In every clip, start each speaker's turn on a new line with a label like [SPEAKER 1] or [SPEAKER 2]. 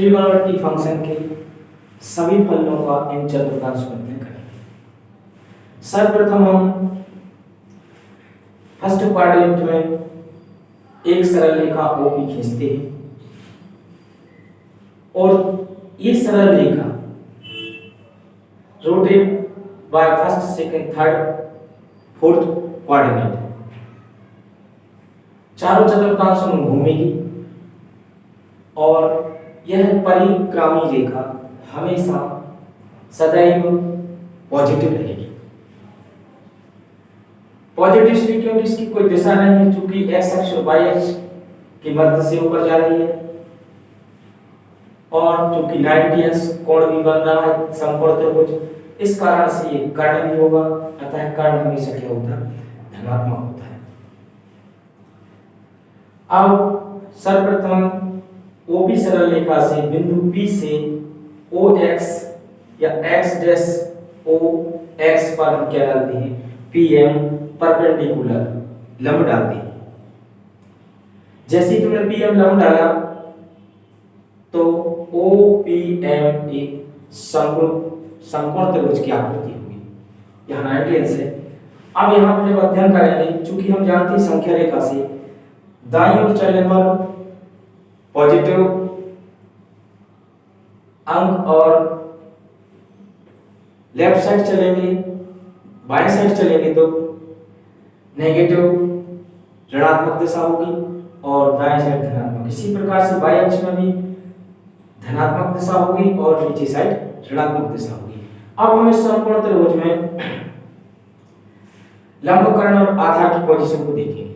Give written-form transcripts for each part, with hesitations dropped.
[SPEAKER 1] त्रिकोणमिति function के सभी फलनों का इन चतुर्थांश में अध्ययन करेंगे। सर्वप्रथम हम फर्स्ट क्वाड्रेंट में एक सरल रेखा OP खींचते हैं और ये सरल रेखा rotate by first second third fourth quadrant चारों चतुर्थांशों में घूमेगी और यह परिक्रामी रेखा हमेशा सदैव पॉजिटिव रहेगी। पॉजिटिव इसलिए क्योंकि इसकी कोई दिशा नहीं है, चूंकि एक्स अक्ष और वाई अक्ष की मध्य से ऊपर जा रही है और चूंकि 90° कोण भी बन रहा है समकोण त्रिभुज, इस कारण से ये कर्ण भी होगा, अतः कर्ण हमेशा क्या होता है, धनात्मक होता है। अब सर्वप्रथम OP सरल रेखा से बिंदु P से OX या X डैश OX पर हम क्या डालते हैं, PM परपेंडिकुलर लंब डालते हैं। जैसे ही तुमने PM लंब डाला तो OPM एक समकोण त्रिभुज की आकृति होगी, यहाँ 90° है। अब यहाँ पर जब अध्ययन करेंगे, चूंकि हम जानते हैं संख्या रेखा से दाईं ओर चलने पर पॉजिटिव अंक और लेफ्ट साइड चलेंगे, बाएं साइड चलेंगे तो नेगेटिव ऋणात्मक दिशा होगी और दाएं साइड धनात्मक। इसी प्रकार से बाएं अक्ष में भी धनात्मक दिशा होगी और नीचे साइड ऋणात्मक दिशा होगी। अब हम इस समकोण त्रिभुज में लंब कर्ण और आधार की पोजीशन को देखेंगे।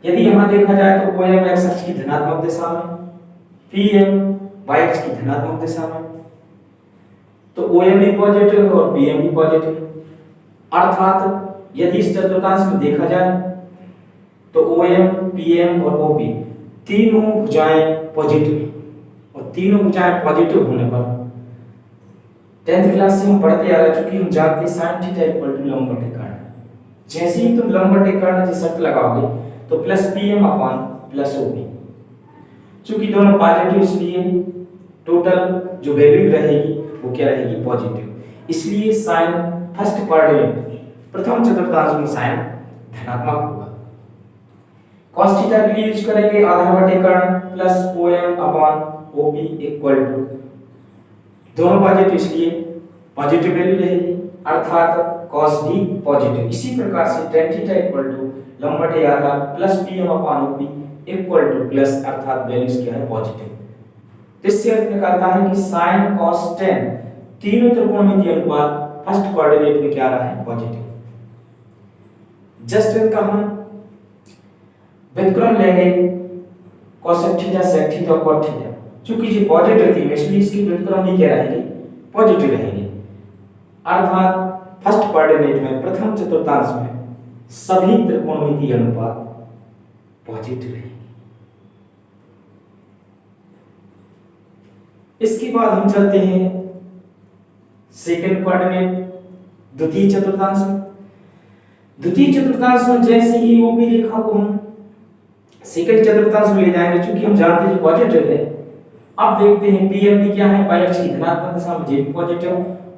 [SPEAKER 1] यदि यहां देखा जाए तो OM x अक्ष की धनात्मक दिशा में, PM y अक्ष की धनात्मक दिशा में, तो OM भी पॉजिटिव है और PM भी पॉजिटिव है। अर्थात यदि इस चतुर्थांश में देखा जाए तो OM, PM और OP तीनों भुजाएं पॉजिटिव हैं और तीनों भुजाएं पॉजिटिव होने पर 10th क्लास से हम पढ़ते आ रहे, चूंकि हम जानते हैं sin θ = लंब बटे कर्ण। जैसे ही तुम लंब बटे कर्ण की शर्त लगाओगे तो plus PM upon plus OP, चूंकि दोनों पॉजिटिव इसलिए टोटल जो वैल्यू रहेगी वो क्या रहेगी, पॉजिटिव। इसलिए साइन फर्स्ट क्वाड्रेंट प्रथम चतुर्थांश में साइन धनात्मक होगा। cos θ के लिए यूज करेंगे आधार बटे कर्ण plus OM upon OP equal to, दोनों पॉजिटिव इसलिए पॉजिटिव वैल्यू रहेगी, अर्थात cos d पॉजिटिव। इसी प्रकार से tan θ इक्वल टू लंब बटे आधार plus PM upon OP equal to plus, अर्थात वैल्यूज क्या है, पॉजिटिव। इससे अर्थ निकलता है कि sin cos tan तीनों त्रिकोणमितीय अनुपात फर्स्ट क्वाड्रेंट में क्या रहा है, पॉजिटिव। जस्ट इनका हम व्युत्क्रम लेंगे cosec थीटा sec थीटा और cot थीटा, चूंकि ये पॉजिटिव थी इसलिए इसकी व्युत्क्रम भी क्या रहेगी, पॉजिटिव रहेगी। अर्थात फर्स्ट क्वाड्रेंट में प्रथम चतुर्थांश में सभी त्रिकोणमितीय अनुपात पॉजिटिव रहेंगे। इसके बाद हम चलते हैं सेकंड क्वाड्रेंट द्वितीय चतुर्थांश में। द्वितीय चतुर्थांश में जैसे ही OP रेखा को हम सेकंड चतुर्थांश में ले जाएंगे, क्योंकि हम जानते हैं पॉजिटिव है। अब देखते हैं PM भी क्या है, y अक्ष की धनात्मक दिशा में, ये पॉजिटिव,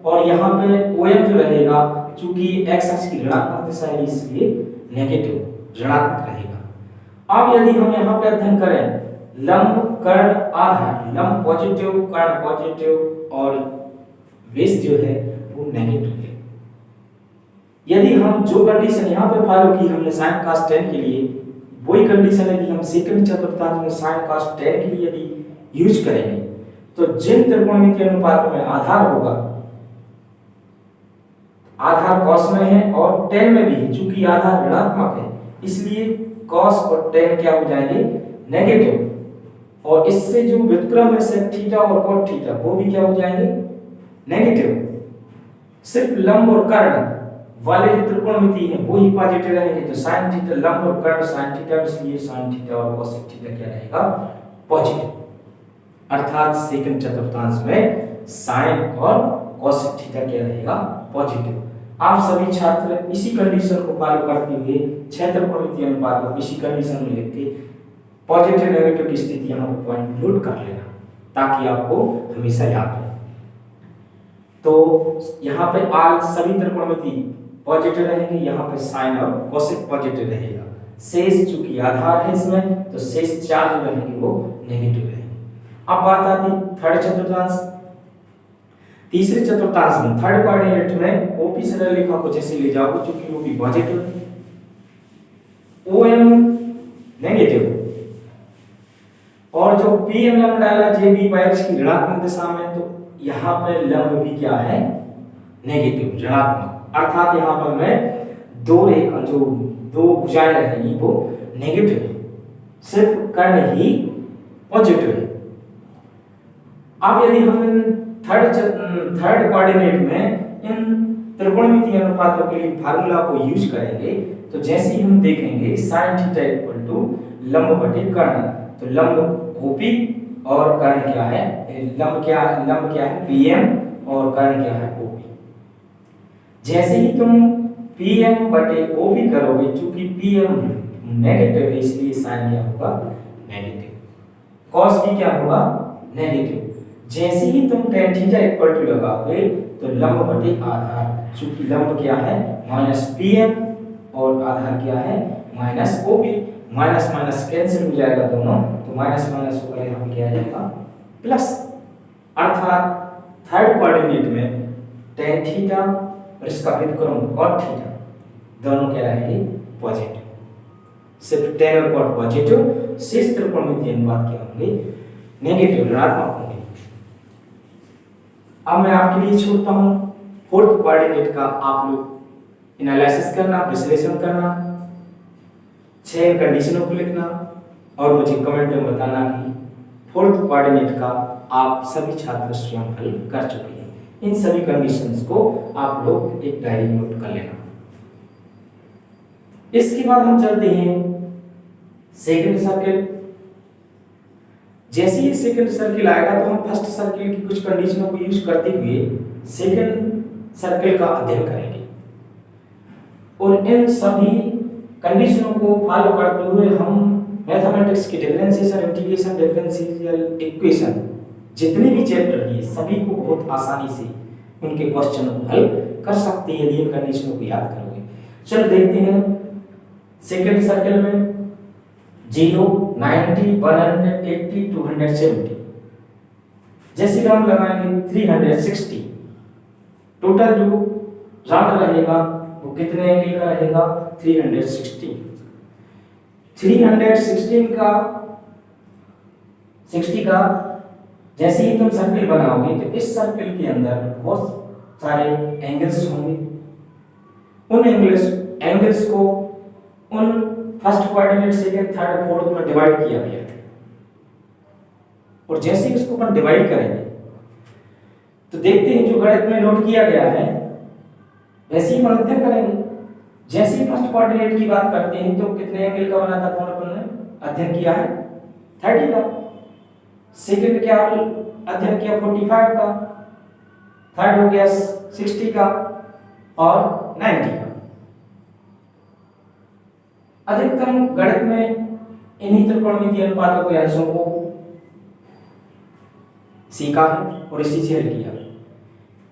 [SPEAKER 1] और यहाँ पे OM जो रहेगा चूंकि x अक्ष की ऋणात्मक दिशा है इसलिए नेगेटिव ऋणात्मक रहेगा। अब यदि हम यहाँ पे अध्ययन करें लंब कर्ण आधार, लंब पॉजिटिव कर्ण पॉजिटिव और बेस जो है वो नेगेटिव है। यदि हम जो कंडीशन यहाँ पे फॉलो की हमने sin cos tan के लिए, वही कंडीशन यदि हम सेकंड चतुर्थांश में sin cos tan के लिए यदि यूज करेंगे तो जिन त्रिकोणमितीय अनुपातों में आधार होगा, आधार cos में है और tan में भी है, चूंकि आधार ऋणात्मक है इसलिए cos और tan क्या हो जाएंगे, नेगेटिव, और इससे जो व्युत्क्रम है sec थीटा और cot थीटा वो भी क्या हो जाएंगे, नेगेटिव। सिर्फ लंब और कर्ण वाले जो त्रिकोणमिति है वो ही पॉजिटिव रहेंगे, तो sin थीटा लंब और कर्ण sin थीटा, इसलिए sin थीटा और cosec थीटा क्या रहेगा, पॉजिटिव। अर्थात सेकंड चतुर्थांश में sin और cosec थीटा क्या रहेगा, पॉजिटिव। आप सभी छात्र इसी कंडीशन को फॉलो करते हुए 6 त्रिकोणमितीय अनुपात को इसी कंडीशन में लिख के पॉजिटिव नेगेटिव की स्थिति यहाँ पर पॉइंट नोट कर लेना ताकि आपको हमेशा याद रहे। तो यहाँ पे आल सभी त्रिकोणमिति पॉजिटिव रहेंगे, यहाँ पे साइन और कोसेक पॉजिटिव रहेगा। शेष चूंकि आधार है इसमें तो शेष 4 जो रहेंगे वो नेगेटिव रहेंगे। अब बात आती थर्ड चतुर्थांश। तीसरे चतुर्थांश में थर्ड कोऑर्डिनेट में ओपी सरल रेखा को जैसे ले जाओगे चूंकि ओपी पॉजिटिव है, ओएम नेगेटिव और जो पीएम लंब डाला जे बी बाई एक्स की ऋणात्मक दिशा में, तो यहाँ पे लंब भी क्या है नेगेटिव ऋणात्मक, अर्थात यहाँ पर मैं दो भुजाएं रहेंगी वो नेगेटिव है, सिर्फ कर्ण ही पॉजिटिव है। अब यदि हम थर्ड कोऑर्डिनेट में इन त्रिकोणमितीय अनुपातों के लिए फार्मूला को यूज करेंगे तो जैसे ही हम देखेंगे sin थीटा इक्वल टू लंब बटे कर्ण, तो लंब ओपी और कर्ण क्या है, लंब क्या है पीएम और कर्ण क्या है ओपी। जैसे ही तुम पीएम बटे ओपी करोगे, चूंकि पीएम नेगेटिव है इसलिए साइन क्या होगा नेगेटिव, कॉस भी क्या होगा नेगेटिव। जैसे ही तुम tan थीटा इक्वल टू लगाओगे तो लंब बटे आधार, चूंकि लंब क्या है माइनस पीएम और आधार क्या है minus OP, minus minus cancel हो जाएगा दोनों, तो माइनस माइनस होकर यहाँ क्या आ जाएगा प्लस, अर्थात थर्ड कोऑर्डिनेट में tan थीटा और इसका व्युत्क्रम cot थीटा दोनों क्या रहेंगे पॉजिटिव, सिर्फ tan और cot पॉजिटिव, शेष त्रिकोणमितीय अनुपात क्या होंगे नेगेटिव ऋणात्मक होंगे। अब मैं आपके लिए छोड़ता हूं फोर्थ कोऑर्डिनेट का आप लोग एनालिसिस करना, विश्लेषण करना, 6 कंडीशनों को लिखना और मुझे कमेंट में बताना कि फोर्थ कोऑर्डिनेट का आप सभी छात्र स्वयं हल कर चुके हैं। इन सभी कंडीशंस को आप लोग एक डायरी में नोट कर लेना। इसके बाद हम चलते हैं सेकंड सर्किल। जैसे ही सेकंड सर्किल आएगा तो हम फर्स्ट सर्किल की कुछ कंडीशनों को यूज करते हुए सेकंड सर्किल का अध्ययन करेंगे और इन सभी कंडीशनों को फॉलो करते हुए हम मैथमेटिक्स की डिफरेंशिएशन, इंटीग्रेशन, डिफरेंशियल इक्वेशन जितने भी चैप्टर दिए सभी को बहुत आसानी से उनके क्वेश्चन को हल कर सकते हैं यदि इन कंडीशनों को याद करोगे। चलो देखते हैं सेकंड सर्किल में 0, 90, 180, 270, जैसे कि हम लगाएंगे 360, टोटल जो राउंड रहेगा वो कितने एंगल का रहेगा 316। 316 का 60 का जैसे ही तुम सर्किल बनाओगे तो इस सर्किल के अंदर बहुत सारे एंगल्स होंगे। उन एंगल्स को उन first coordinate, second, third, fourth में डिवाइड किया गया है और जैसे ही उसको अपन डिवाइड करेंगे तो देखते हैं जो गणित में नोट किया गया है वैसे ही हम अध्ययन करेंगे। जैसे ही फर्स्ट कोऑर्डिनेट की बात करते हैं तो कितने एंगल का बना था अपन ने अध्ययन किया है 30 का, सेकंड क्या अध्ययन किया 45 का, थर्ड हो गया 60 का और 90 का। अधिकतम गणित में इन्हीं त्रिकोणमितीय अनुपातों के अंशों को सीखा है और इसी से हल किया।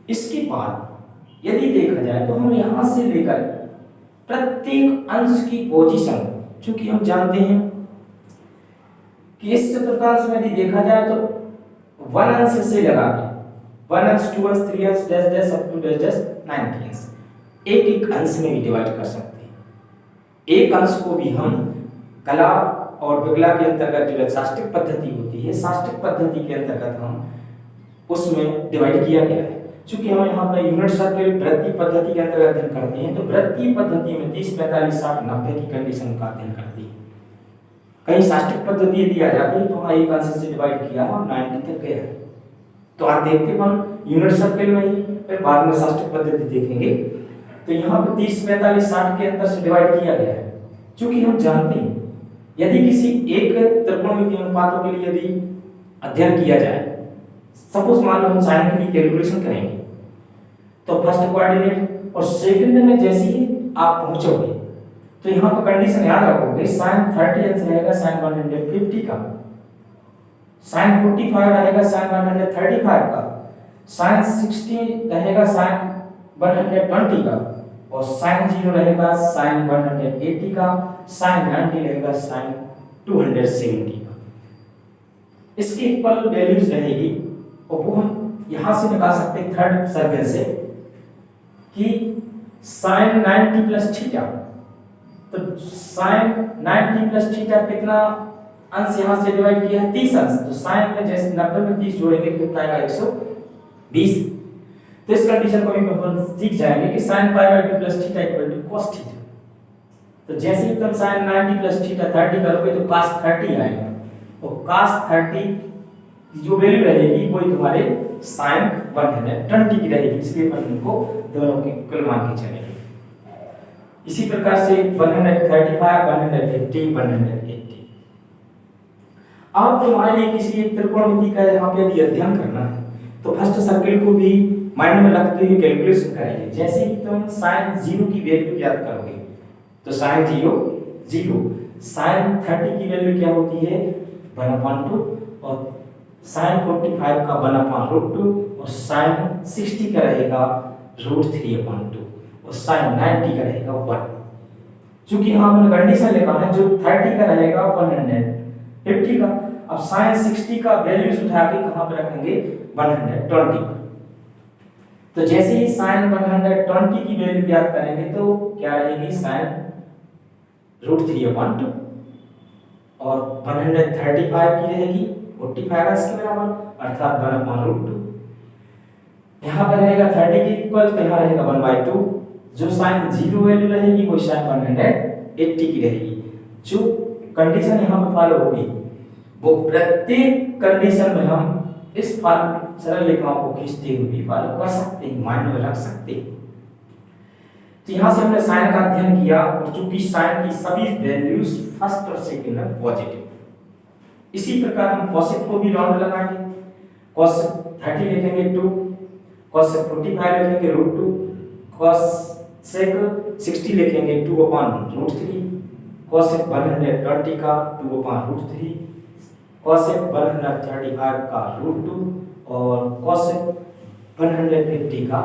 [SPEAKER 1] इसके बाद यदि देखा जाए तो हम यहां से लेकर प्रत्येक अंश की पोजीशन, चूंकि हम जानते हैं कि इस चतुर्थांश में यदि देखा जाए तो 1 अंश से लगा के 1 अंश, 2 अंश, 3 अंश, dash dash up to dash dash 90 अंश, एक अंश में भी डिवाइड कर सकते हैं। एक अंश को भी हम कला और विकला के अंतर्गत जो शास्त्रिक पद्धति होती है, शास्त्रिक पद्धति के अंतर्गत हम उसमें डिवाइड किया गया है। चूंकि हम यहाँ पर यूनिट सर्किल वृत्तीय पद्धति के अंतर्गत अध्ययन करते हैं तो वृत्तीय पद्धति में 30, 45, 60, 90 की कंडीशन का अध्ययन करते हैं। कहीं शास्त्रिक पद्धति यदि आ जाती है तो वहाँ एक अंश से डिवाइड किया और 90 तक गया। तो आप देखते हम यूनिट सर्किल में ही, फिर बाद में शास्त्रिक पद्धति देखेंगे तो यहाँ पे 30, 45, 60 के अंतर से डिवाइड किया गया है। चूंकि हम जानते हैं यदि किसी एक त्रिकोणमितीय अनुपातों के लिए यदि अध्ययन किया जाए, सपोज मान लो हम साइन की कैलकुलेशन करेंगे तो फर्स्ट कोऑर्डिनेट और सेकंड में जैसे ही आप पहुंचोगे तो यहाँ पर कंडीशन याद रखोगे, sin 30 आंसर रहेगा sin 150 का, sin 45 रहेगा sin 135 का, sin 60 रहेगा sin 120 का, और sin 0 रहेगा sin 180 का, sin 90 रहेगा sin 270 का। इसकी इक्वल वैल्यूज रहेगी और वो हम यहां से निकाल सकते हैं थर्ड सर्कल से कि sin 90 प्लस थीटा, तो sin 90 प्लस थीटा कितना अंश यहां से डिवाइड किया है 30 अंश, तो sin में जैसे 90 में 30 जोड़ेंगे तो कितना आएगा 120। तो इस कंडीशन को भी हम सीख जाएंगे कि sin pi by 2 plus theta equal to cos theta. तो जैसे ही तुम sin 90 प्लस थीटा 30 करोगे तो cos 30 आएगा, और cos 30 की जो वैल्यू रहेगी वही तुम्हारे sin 120 की रहेगी, इसलिए अपन इनको दोनों के इक्वल मान के चलेंगे। इसी प्रकार से 135 150 180। अब तुम्हारे लिए किसी एक त्रिकोणमिति का यहाँ पे यदि अध्ययन करना है तो फर्स्ट सर्किल को भी माइंड में रखते हुए कैलकुलेशन करेंगे। जैसे ही तुम sin 0 की वैल्यू ज्ञात करोगे तो sin 0 0, sin 30 की वैल्यू क्या होती है 1/2, और sin 45 का 1/√2, और sin 60 का रहेगा √3/2, और sin 90 का रहेगा 1। चूंकि यहाँ हमने कंडीशन लिखा है जो 30 का रहेगा 150 का, अब sin 60 का वैल्यूज उठा के कहाँ पे रखेंगे 120 पर। तो जैसे ही sin 120 की वैल्यू ज्ञात करेंगे तो क्या रहेगी sin √3/2, और 135 की रहेगी 45 के बराबर अर्थात 1/√2। यहाँ पर रहेगा 30 के इक्वल, तो यहाँ रहेगा 1/2। जो sin 0 वैल्यू रहेगी वो sin 180 की रहेगी। जो कंडीशन यहाँ पर फॉलो होगी वो प्रत्येक कंडीशन में हम इस सरल रेखाओं को खींचते हुए भी फॉलो कर सकते हैं, माइंड में रख सकते हैं। तो यहाँ से हमने साइन का अध्ययन किया, और चूंकि साइन की सभी वैल्यूज फर्स्ट और सेकंड में पॉजिटिव। इसी प्रकार हम कोसेक को भी राउंड लगाएंगे, कोसेक 30 लिखेंगे 2, कोसेक 45 लिखेंगे √2, कोसेक 60 लिखेंगे 2/√3, कोसेक 120 का 2/√3, कोसेक 135 का √2, और कोसेक 150 का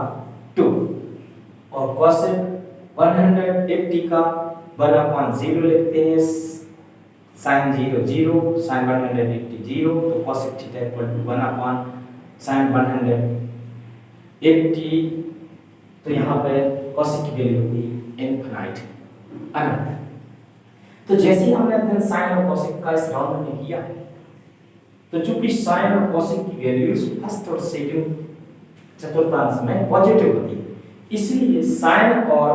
[SPEAKER 1] 2, और कोसेक 180 का 1/0 लिखते हैं, sin 0 0, sin 180 0, तो cosec theta equal to 1/sin 180। तो यहाँ पे कोसेक की वैल्यू होगी इनफिनाइट, अनंत। तो जैसे ही हमने अध्ययन साइन और कोसेक का इस राउंड में किया है, तो चूंकि साइन और कोसेक की वैल्यूज फर्स्ट और सेकंड चतुर्थांश में पॉजिटिव होती है, इसलिए साइन और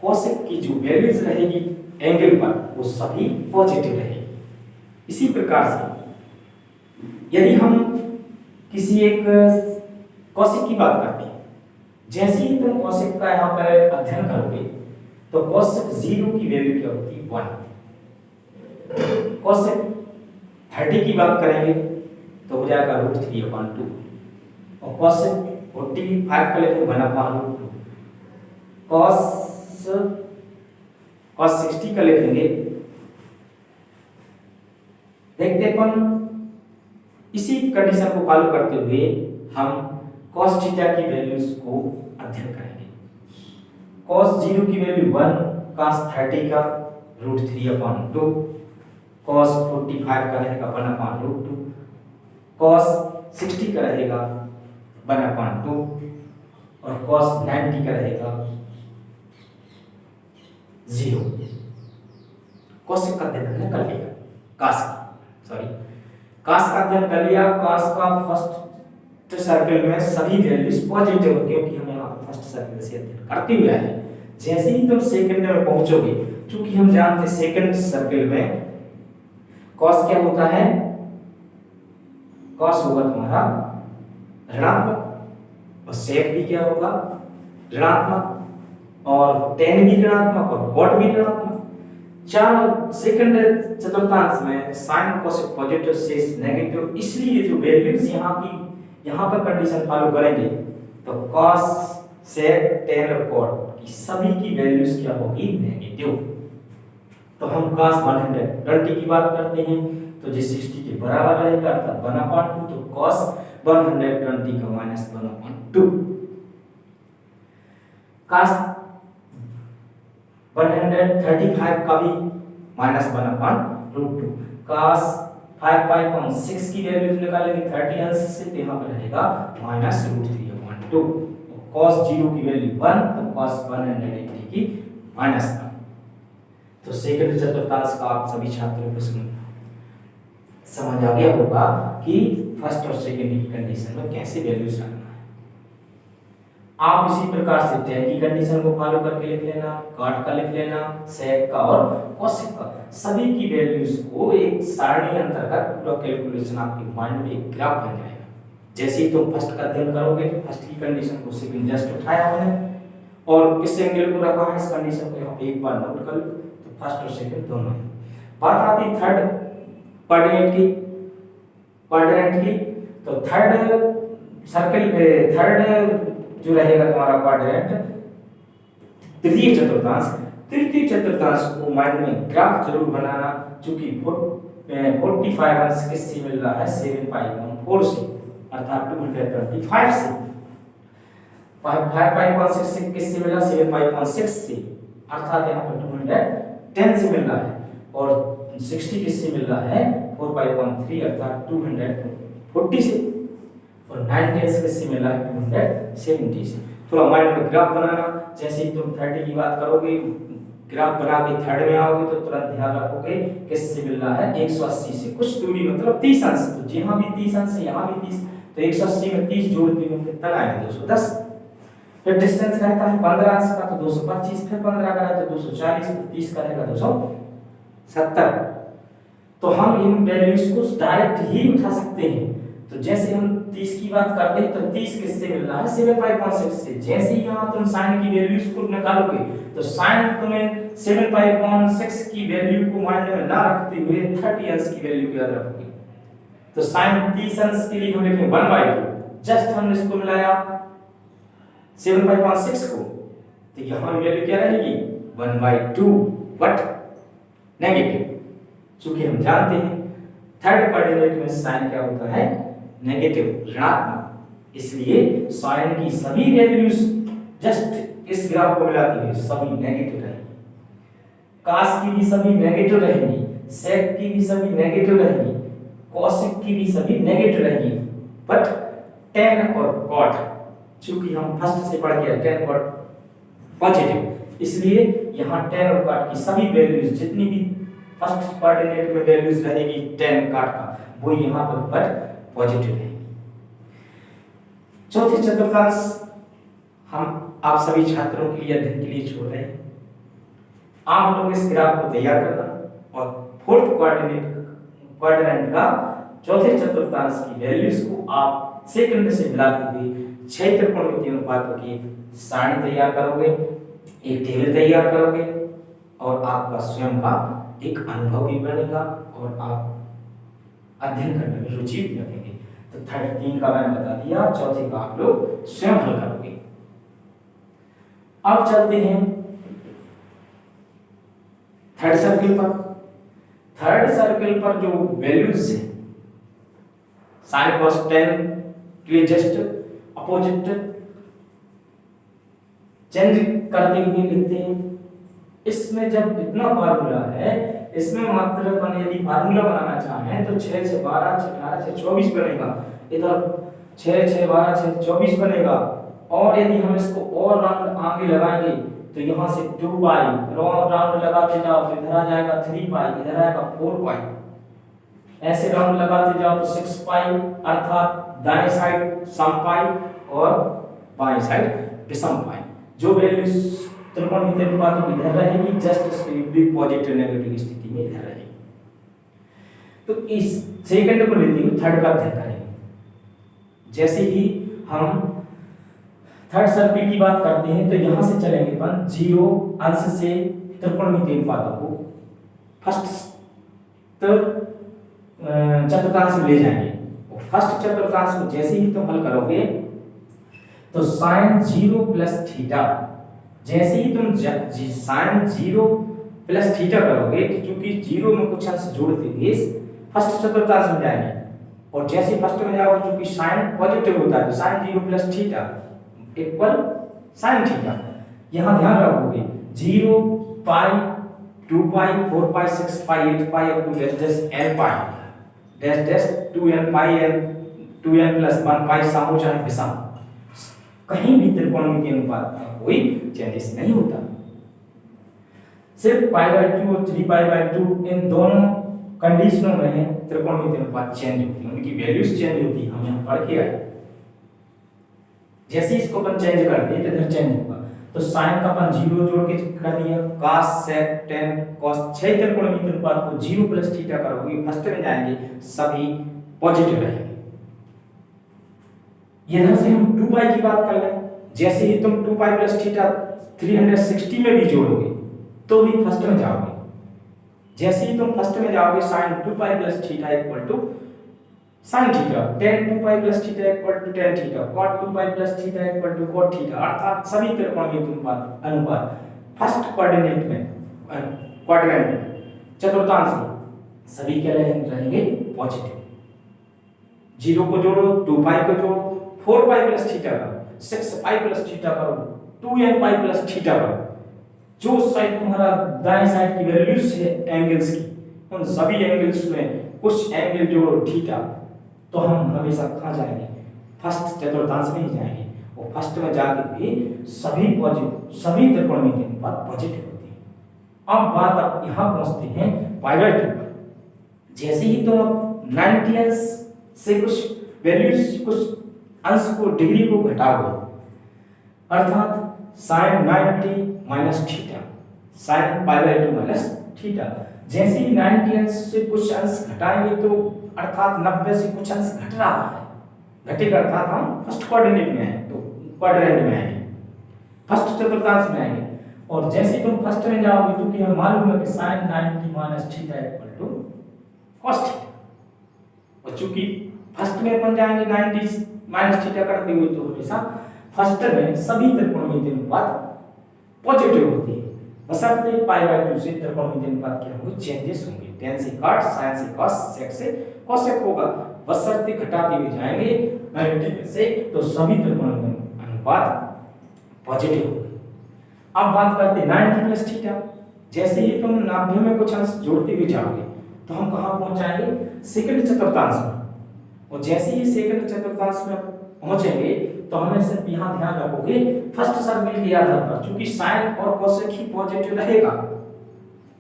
[SPEAKER 1] कोसेक की जो वैल्यूज रहेगी एंगल पर वो सभी पॉजिटिव रहेगी। इसी प्रकार से यदि हम किसी एक कोसेक की बात करते हैं, जैसे ही तुम कोसेक का यहाँ पर अध्ययन करोगे तो कोसेक 0 की वैल्यू क्या होती है 1। कोसेक 30 की बात करेंगे तो हो जाएगा √3/2, और कोसेक 45 का लेंगे 1/√2, cos 60 का लिखेंगे। देखते अपन इसी कंडीशन को फॉलो करते हुए हम cos थीटा की वैल्यूज को अध्ययन करेंगे। cos 0 की वैल्यू 1, cos 30 का √3/2, cos 45 का रहेगा 1/√2, cos 60 का रहेगा 1/2, और cos 90 का रहेगा 0। कोसेक का अध्ययन कर लिया, cos का अध्ययन कर लिया। cos का फर्स्ट सर्कल में सभी वैल्यूज पॉजिटिव होती है, क्योंकि हम यहाँ फर्स्ट सर्कल से अध्ययन करते हुए आए। जैसे ही तुम सेकंड में पहुंचोगे, क्योंकि हम जानते हैं सेकंड सर्कल में cos क्या होता है, cos होगा तुम्हारा ऋणात्मक, और sec भी क्या होगा ऋणात्मक, और tan भी ऋणात्मक, और cot भी ऋणात्मक। चार सेकंड चतुर्थांश में sin कोसेक पॉजिटिव शेष नेगेटिव, इसलिए जो वैल्यूज यहाँ पर कंडीशन फॉलो करेंगे तो cos sec tan और cot की सभी की वैल्यूज क्या होगी नेगेटिव। तो हम cos 120 की बात करते हैं तो जो 60 के बराबर रहेगा अर्थात 1/2, तो cos 120 का माइनस 1/2, cos 135 का भी माइनस 1/√2, cos 5/6 की वैल्यू निकालेंगे 30 अंश से, तो यहाँ पर रहेगा माइनस √3/2, cos 0 की वैल्यू 1, तो cos 180 की माइनस 1। तो सेकंड चतुर्थांश का आप सभी छात्रों को समझ आ गया होगा कि फर्स्ट और सेकंड की कंडीशन में कैसे वैल्यूज रखना है। आप इसी प्रकार से tan की कंडीशन को फॉलो करके लिख लेना, cot का लिख लेना, sec का और cosec का, सभी की वैल्यूज को एक सारणी अंतर्गत पूरा कैलकुलेशन आपके माइंड में एक ग्राफ बन जाएगा। जैसे ही तुम फर्स्ट का अध्ययन करोगे तो फर्स्ट की कंडीशन को सेकंड जस्ट उठाया हमने और किस एंगल को रखा है इस कंडीशन को यहाँ पे एक बार नोट कर लो, तो फर्स्ट और सेकंड दोनों। बात आती थर्ड क्वाड्रेंट की, तो थर्ड सर्कल थर्ड जो रहेगा तुम्हारा क्वाड्रेंट तृतीय चतुर्थांश को माइंड में ग्राफ जरूर बनाना, क्योंकि 45 अंश किससे मिल रहा है 7/4 से अर्थात 225 से, 5/6 से किससे मिला 7/6 से अर्थात यहाँ पर 210 से मिल रहा है, और 60 किससे मिल रहा है 4/3 अर्थात 240 से, और 9 किससे मिला है 270 से। थोड़ा माइंड में ग्राफ बनाना, जैसे ही तुम 30 की बात करोगे ग्राफ बना के थर्ड में आओगे तो तुरंत ध्यान रखोगे किससे मिल रहा है 180 से, कुछ दूरी मतलब 30 अंश, तो जहां भी 30 अंश है यहाँ भी 30, तो 180 में 30 जोड़ दिए तो कितना आएगा 210। फिर डिस्टेंस रहता है 15 अंश का तो 225, फिर 15 का है तो 240, फिर 30 का रहेगा 270। तो हम इन वैल्यूज को डायरेक्ट ही उठा सकते हैं। तो जैसे हम 30 की बात करते हैं तो 30 किससे मिल रहा है 7/6 से, जैसे ही यहाँ तुम साइन की वैल्यूज को निकालोगे तो साइन तुम्हें 7/6 की वैल्यू को माइंड में ना रखते हुए 30 अंश की वैल्यू को याद रखोगे। तो साइन 30 अंश के लिए हम लिखेंगे 1/2, जस्ट हमने इसको मिलाया 7/6 को, तो यहाँ वैल्यू क्या रहेगी 1/2 बट नेगेटिव, क्योंकि हम जानते हैं थर्ड कोऑर्डिनेट में साइन क्या होता है नेगेटिव, ऋणात्मक, इसलिए साइन की सभी वैल्यूज जस्ट इस ग्राफ को मिलाती हुई सभी नेगेटिव रहेंगी, cos की भी सभी नेगेटिव रहेंगी, sec की भी सभी नेगेटिव रहेंगी, cosec की भी सभी नेगेटिव रहेंगी, बट tan और cot चूंकि हम फर्स्ट से पढ़ गए tan cot पॉजिटिव, इसलिए यहाँ tan और cot की सभी वैल्यूज जितनी भी फर्स्ट कोऑर्डिनेट में वैल्यूज रहेगी tan cot का वो यहाँ पर बट पॉजिटिव रहेगी। चौथे चतुर्थांश हम आप सभी छात्रों के लिए अध्ययन के लिए छोड़ रहे हैं। आप लोग इस ग्राफ को तैयार करना और फोर्थ क्वाड्रेंट का चौथे चतुर्थांश की वैल्यूज को आप सेकंड से मिलाते हुए 6 त्रिकोणमितीय अनुपातों की सारणी तैयार करोगे, एक टेबल तैयार करोगे और आपका स्वयं का एक अनुभव भी बनेगा और आप अध्ययन करने में रुचि भी रखेंगे। तो 3 का मैंने बता दिया, चौथे का आप लोग स्वयं हल करोगे। अब चलते हैं थर्ड सर्किल पर। थर्ड सर्किल पर जो वैल्यूज है sin cos tan के लिए जस्ट अपोजिट चेंज करते हुए लिखते हैं। इसमें जब इतना फार्मूला है, इसमें मात्र अपन यदि फार्मूला बनाना चाहें तो 6 6 12 6 18 6 24 बनेगा, इधर 6 6 12 6 24 बनेगा, और यदि हम इसको और राउंड आगे लगाएंगे तो यहाँ से 2 पाई राउंड लगाते जाओ तो इधर आ जाएगा 3 पाई, इधर आएगा 4 पाई, ऐसे राउंड लगाते जाओ तो 6 पाई, अर्थात दाएं साइड सम पाई और बाएं साइड विषम पाई। जो वैल्यूज त्रिकोणमितीय अनुपातों की इधर रहेगी जस्ट इसके विपरीत पॉजिटिव नेगेटिव स्थिति में इधर रहेगी। तो इस सेकंड को लेते हुए थर्ड का अध्ययन करेंगे। जैसे ही हम थर्ड सर्किल की बात करते हैं तो यहां से चलेंगे अपन 0 अंश से त्रिकोणमितीय अनुपातों को फर्स्ट चतुर्थांश में ले जाएंगे। फर्स्ट चतुर्थांश को जैसे ही तुम हल करोगे तो sin 0 प्लस थीटा, जैसे ही तुम sin 0 प्लस थीटा करोगे तो चूंकि जीरो में कुछ अंश जोड़ देंगे फर्स्ट चतुर्थांश में जाएंगे, और जैसे फर्स्ट में जाओगे चूंकि साइन पॉजिटिव होता है तो sine zero plus theta equal sine theta. यहाँ ध्यान रखोगे 0 pi 2 pi 4 pi 6 pi 8 pi up to dash dash n pi dash dash 2n pi n 2n plus 1 pi सामो चाहे विषम, कहीं भी त्रिकोणमिति अनुपात में कोई चेंजेस नहीं होता। सिर्फ पाई बाय 2 और 3 पाई बाय 2 इन दोनों कंडीशनों में त्रिकोणमिति अनुपात चेंज होती है, उनकी वैल्यूज चेंज होती है, हम यहाँ पढ़ के आए। जैसे इसको अपन चेंज कर दिए तो इधर चेंज होगा, तो साइन का अपन 0 जोड़ के कर दिया, cos sec tan cos 6 त्रिकोणमिति अनुपात को 0 प्लस थीटा करोगे फर्स्ट में जाएंगे सभी पॉजिटिव रहेंगे। इधर से हम 2 पाई की बात कर लें, जैसे ही तुम 2 पाई प्लस थीटा 360 में भी जोड़ोगे तो भी फर्स्ट में जाओगे। जैसे ही तुम फर्स्ट में जाओगे sine 2 pi plus theta equal to sine theta, tan 2 pi plus theta equal to tan theta, cot 2 pi plus theta equal to cot theta, अर्थात सभी त्रिकोणमिति अनुपात फर्स्ट कोऑर्डिनेट में क्वाड्रेंट में चतुर्थांश में सभी क्या रहेंगे पॉजिटिव। 0 को जोड़ो, 2 पाई को जोड़ो, 4 पाई प्लस थीटा करो, 6 पाई प्लस थीटा करो, 2n पाई प्लस थीटा करो, जो साइड तुम्हारा दाएं साइड की वैल्यूज है एंगल्स की उन सभी एंगल्स में कुछ एंगल जोड़ो थीटा, तो हम हमेशा कहाँ जाएंगे फर्स्ट चतुर्थांश में ही जाएंगे, और फर्स्ट में जाके भी सभी पॉजिटिव सभी त्रिकोणमिति अनुपात पॉजिटिव होती है। अब बात अब यहाँ पहुँचते हैं पाई बाय 2 पर। जैसे ही तुम 90 अंश से कुछ वैल्यूज कुछ अंश को डिग्री को घटाओगे, अर्थात sine 90 minus theta sine pi by 2 minus theta, जैसे ही 90 अंश से कुछ अंश घटाएंगे तो अर्थात 90 से कुछ अंश घट रहा है, घटेगा अर्थात हम फर्स्ट कोऑर्डिनेट में आए तो क्वाड्रेंट में आएंगे, फर्स्ट चतुर्थांश में आएंगे। और जैसे ही तुम फर्स्ट में जाओगे तो कि हमें मालूम है कि sine 90 minus theta equal to cos theta, और चूंकि फर्स्ट में अपन जाएंगे 90 माइनस थीटा करते हुए तो हमेशा फर्स्ट में सभी त्रिकोणमिति अनुपात पॉजिटिव होती है, बशर्ते पाई बाय 2 से त्रिकोणमिति अनुपात क्या होंगे चेंजेस होंगे, tan से cot sin से cos sec से cosec होगा, बशर्ते घटाते हुए जाएंगे 90 से तो सभी त्रिकोणमिति अनुपात पॉजिटिव होंगे। अब बात करते हैं 90 प्लस थीटा, जैसे ही तुम 90 में कुछ अंश जोड़ते हुए जाओगे तो हम कहाँ पहुंच जाएंगे सेकंड चतुर्थांश में, और जैसे ही सेकंड चतुर्थांश में पहुंचेंगे तो हमें सिर्फ यहाँ ध्यान रखोगे फर्स्ट सर्किल के आधार पर, क्योंकि साइन और कोसेक ही पॉजिटिव रहेगा,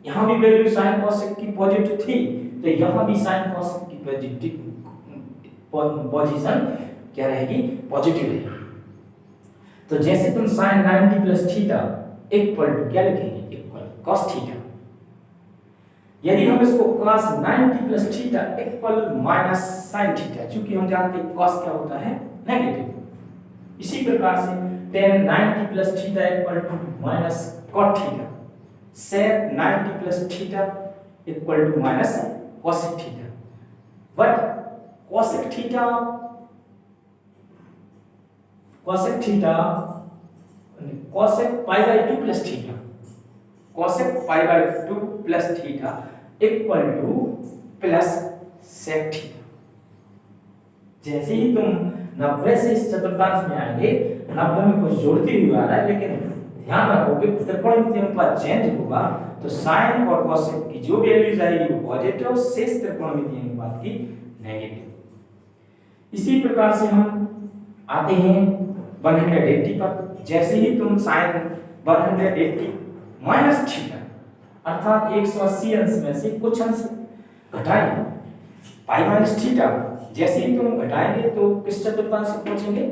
[SPEAKER 1] यहाँ भी वैल्यू साइन कोसेक की पॉजिटिव थी तो यहाँ भी साइन कोसेक की पोजीशन क्या रहेगी पॉजिटिव रहेगी। तो जैसे तुम sine 90 plus theta equal to क्या लिखेंगे इक्वल cos थीटा, यदि हम इसको cos 90 plus theta equal minus sin theta, चूंकि हम जानते हैं cos क्या होता है नेगेटिव, इसी प्रकार से tan 90 plus theta equal to minus cot theta, sec 90 plus theta equal to minus cosec theta, but cosec theta cosec pi by 2 plus theta cosec pi by 2 plus theta equal to plus sec theta. जैसे ही तुम 90 से इस चतुर्थांश में आएंगे, 90 में कुछ जोड़ते हुए आ रहा है, लेकिन ध्यान रखोगे त्रिकोणमिति अनुपात चेंज होगा तो साइन और कोसेक की जो वैल्यूज आएगी वो पॉजिटिव, शेष त्रिकोणमिति अनुपात की नेगेटिव। इसी प्रकार से हम आते हैं 180 पर। जैसे ही तुम साइन 180 माइनस थीटा अर्थात 180 अंश में से कुछ अंश घटाएंगे पाई माइनस थीटा, जैसे ही तुम घटाएंगे तो किस चतुर्थांश से पहुंचेंगे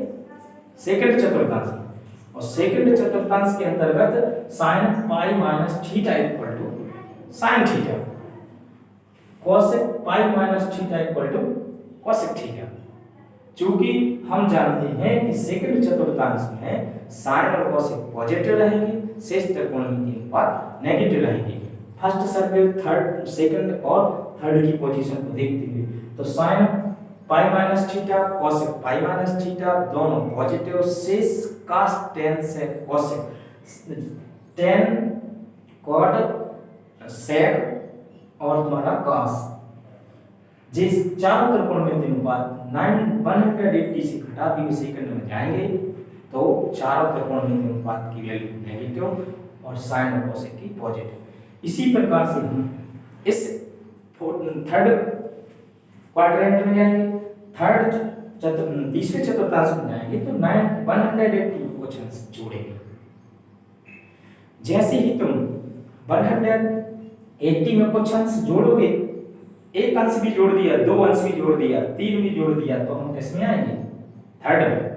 [SPEAKER 1] सेकंड चतुर्थांश, और सेकंड चतुर्थांश के अंतर्गत sine pi minus theta equal to sine theta, cosec pi minus theta equal to cosec theta. चूंकि हम जानते हैं कि सेकंड चतुर्थांश में साइन और कोसेक पॉजिटिव रहेंगे, शेष त्रिकोणमिति अनुपात नेगेटिव रहेंगे। फर्स्ट सर्किल थर्ड सेकंड और थर्ड की पोजीशन को देखते हुए तो sign pi minus theta cosec pi minus theta दोनों पॉजिटिव, शेष cos tan से कोसेक tan cot सेक और तुम्हारा कॉस, जिस चारों त्रिकोणमितीय अनुपात 180 से घटाते हुए सेकंड में जाएंगे तो चारों त्रिकोणमितीय अनुपात की वैल्यू नेगेटिव और साइन और कोसेक की पॉजिटिव। इसी प्रकार से हम इस थर्ड क्वाड्रेंट में जाएंगे, तीसरे चतुर्थांश में जाएंगे तो 180 क्वेश्चंस जोड़ेंगे। जैसे ही तुम 180 में क्वेश्चंस जोड़ोगे, एक अंश भी जोड़ दिया, दो अंश भी जोड़ दिया, तीन भी जोड़ दिया, तो हम किसमें आएंगे? थर्ड में।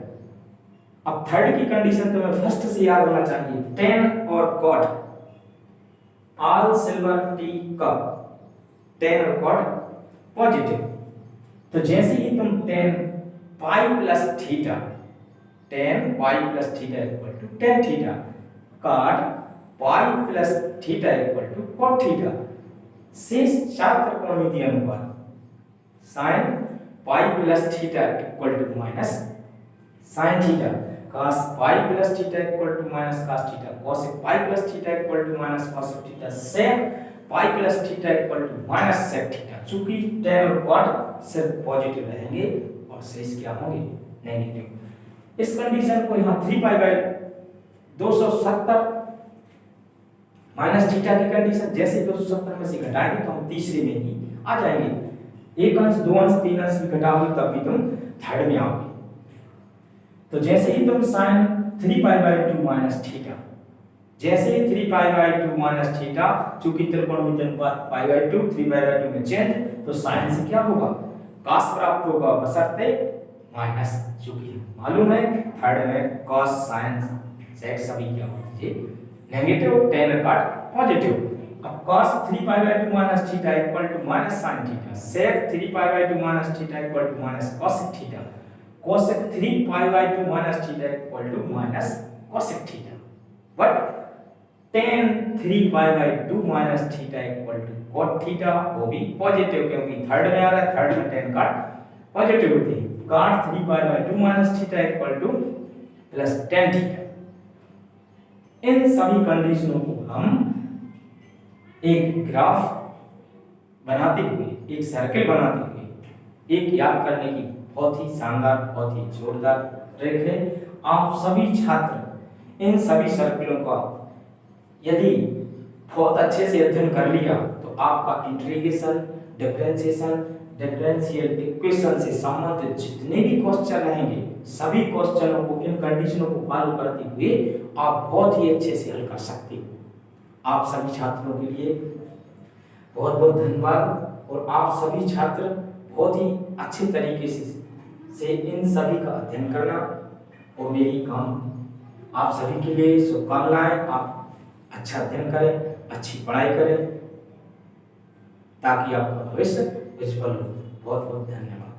[SPEAKER 1] अब थर्ड की कंडीशन तुम्हें फर्स्ट से याद होना चाहिए, टेन और cot, all silver tea cup, tan और कॉट पॉजिटिव। तो जैसे ही तुम tan pi plus theta, tan pi plus theta equal to tan theta, cot pi plus theta equal to cot theta, शेष चार त्रिकोणमितीय अनुपात sine pi plus theta equal to minus sine theta, cos pi plus theta equal to minus cos theta, cosec pi plus theta equal to minus cosec theta, sec pi plus theta equal to minus sec theta. चूंकि tan और cot सिर्फ positive रहेंगे और शेष क्या होंगे? Negative. इस condition को यहाँ 3 पाई बाय 270 माइनस थीटा की कंडीशन, जैसे 270 में से घटाएंगे तो हम तीसरे में ही आ जाएंगे। एक अंश, दो अंश, तीन अंश भी घटाओगे तब भी तुम थर्ड में आओगे। तो जैसे ही तुम sin 3 pi by 2 minus theta, जैसे ही 3 पाई बाय 2 माइनस थीटा, चूंकि त्रिकोणमितीय अनुपात पाई बाय 2 3 पाई बाय 2 में चेंज, तो sin से क्या होगा? cos प्राप्त होगा बशर्ते माइनस, चूंकि मालूम है थर्ड में cos sin sec सभी क्या होते हैं? नेगेटिव, tan और cot पॉजिटिव। अब cos 3 pi by 2 minus theta equal to minus sin theta, sec 3 pi by 2 minus theta equal to minus cosec theta, cosec 3 pi by 2 minus theta equal to minus cosec theta. But tan 3 pi by 2 minus theta equal to cot theta, वो भी positive, क्योंकि third में आ रहा है, third में tan cot positive होती है। cot 3 pi by 2 minus theta equal to plus tan theta. इन सभी कंडीशनों को हम एक ग्राफ बनाते हुए, एक सर्किल बनाते हुए, एक याद करने की बहुत ही शानदार, बहुत ही जोरदार ट्रिक है। आप सभी छात्र इन सभी सर्किलों का यदि बहुत अच्छे से अध्ययन कर लिया तो आपका इंटीग्रेशन, डिफरेंशिएशन, डिफरेंशियल इक्वेशन से संबंधित जितने भी क्वेश्चन रहेंगे, सभी क्वेश्चनों को, इन कंडीशनों को फॉलो करते हुए आप बहुत ही अच्छे से हल कर सकते हो। आप सभी छात्रों के लिए बहुत बहुत धन्यवाद, और आप सभी छात्र बहुत ही अच्छे तरीके से इन सभी का अध्ययन करना, और मेरी काम आप सभी के लिए शुभकामनाएं। आप अच्छा अध्ययन करें, अच्छी पढ़ाई करें, ताकि आपका भविष्य उज्जवल हो। बहुत बहुत धन्यवाद।